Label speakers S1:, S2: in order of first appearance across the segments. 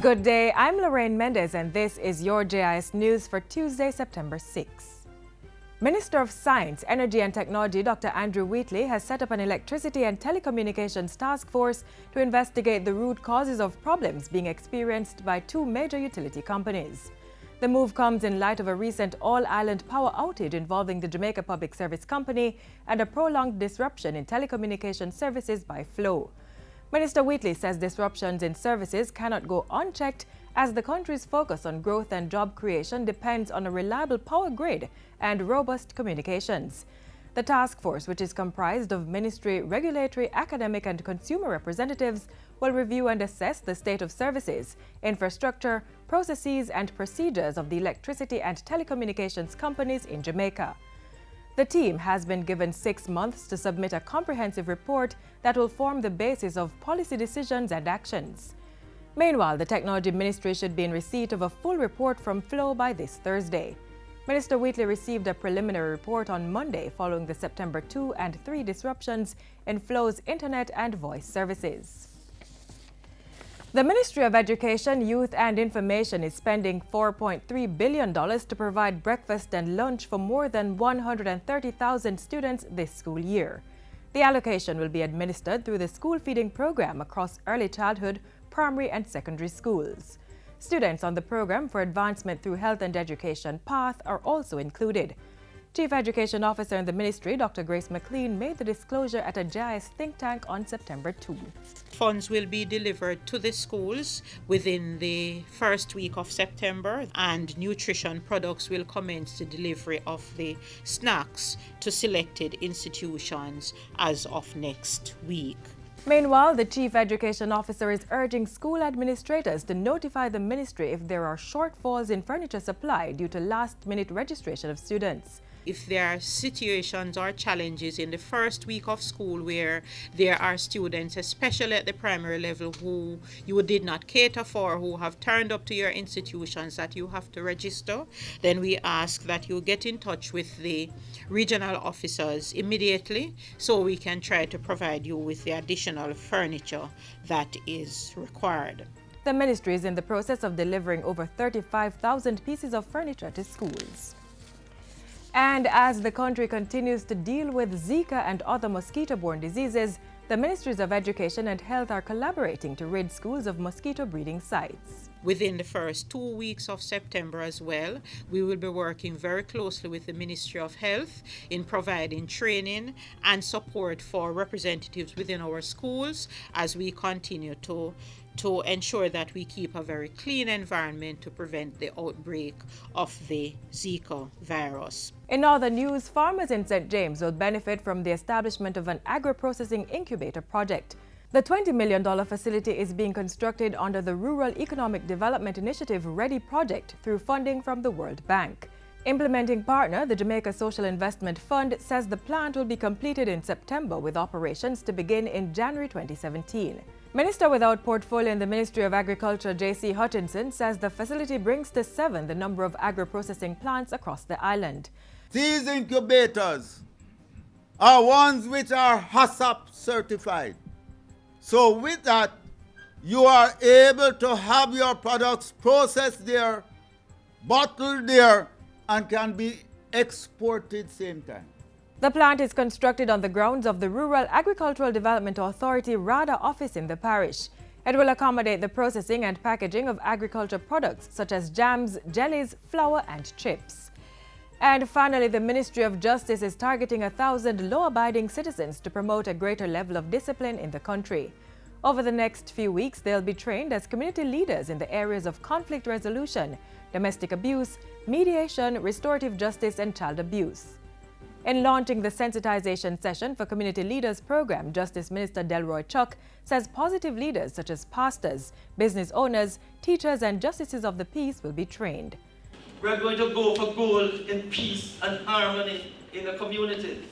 S1: Good day, I'm Lorraine Mendez and this is your JIS News for Tuesday, September 6. Minister of Science, Energy and Technology Dr. Andrew Wheatley has set up an electricity and telecommunications task force to investigate the root causes of problems being experienced by two major utility companies. The move comes in light of a recent all-island power outage involving the Jamaica Public Service Company and a prolonged disruption in telecommunication services by Flow. Minister Wheatley says disruptions in services cannot go unchecked as the country's focus on growth and job creation depends on a reliable power grid and robust communications. The task force, which is comprised of ministry, regulatory, academic and consumer representatives, will review and assess the state of services, infrastructure, processes and procedures of the electricity and telecommunications companies in Jamaica. The team has been given 6 months to submit a comprehensive report that will form the basis of policy decisions and actions. Meanwhile, the Technology Ministry should be in receipt of a full report from Flow by this Thursday. Minister Wheatley received a preliminary report on Monday following the September 2 and 3 disruptions in Flow's internet and voice services. The Ministry of Education, Youth and Information is spending $4.3 billion to provide breakfast and lunch for more than 130,000 students this school year. The allocation will be administered through the school feeding program across early childhood, primary and secondary schools. Students on the program for advancement through health and education path are also included. Chief Education Officer in the ministry, Dr. Grace McLean, made the disclosure at a JIS think tank on September 2.
S2: Funds will be delivered to the schools within the first week of September, and nutrition products will commence the delivery of the snacks to selected institutions as of next week.
S1: Meanwhile, the Chief Education Officer is urging school administrators to notify the ministry if there are shortfalls in furniture supply due to last-minute registration of students.
S2: If there are situations or challenges in the first week of school where there are students, especially at the primary level, who you did not cater for, who have turned up to your institutions that you have to register, then we ask that you get in touch with the regional officers immediately so we can try to provide you with the additional furniture that is required.
S1: The ministry is in the process of delivering over 35,000 pieces of furniture to schools. And as the country continues to deal with Zika and other mosquito-borne diseases, the Ministries of Education and Health are collaborating to rid schools of mosquito breeding sites.
S2: Within the first 2 weeks of September as well, we will be working very closely with the Ministry of Health in providing training and support for representatives within our schools as we continue to ensure that we keep a very clean environment to prevent the outbreak of the Zika virus.
S1: In other news, farmers in St. James will benefit from the establishment of an agro-processing incubator project. The $20 million facility is being constructed under the Rural Economic Development Initiative READY project through funding from the World Bank. Implementing partner, the Jamaica Social Investment Fund, says the plant will be completed in September with operations to begin in January 2017. Minister without portfolio in the Ministry of Agriculture, J.C. Hutchinson, says the facility brings to 7 the number of agro-processing plants across the island.
S3: These incubators are ones which are HACCP certified. So with that, you are able to have your products processed there, bottled there, and can be exported same time.
S1: The plant is constructed on the grounds of the Rural Agricultural Development Authority RADA office in the parish. It will accommodate the processing and packaging of agriculture products such as jams, jellies, flour and chips. And finally, the Ministry of Justice is targeting 1,000 law-abiding citizens to promote a greater level of discipline in the country. Over the next few weeks, they'll be trained as community leaders in the areas of conflict resolution, domestic abuse, mediation, restorative justice and child abuse. In launching the sensitization session for Community Leaders program, Justice Minister Delroy Chuck says positive leaders such as pastors, business owners, teachers and justices of the peace will be trained.
S4: We're going to go for gold in peace and harmony in the community.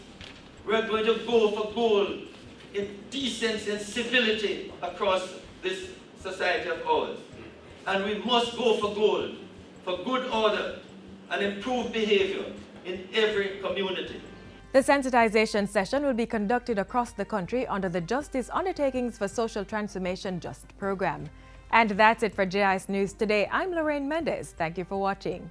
S4: We're going to go for gold in decency and civility across this society of ours. And we must go for gold, for good order and improved behavior in every community.
S1: The sensitization session will be conducted across the country under the Justice Undertakings for Social Transformation JUST program. And that's it for JIS News today. I'm Lorraine Mendez. Thank you for watching.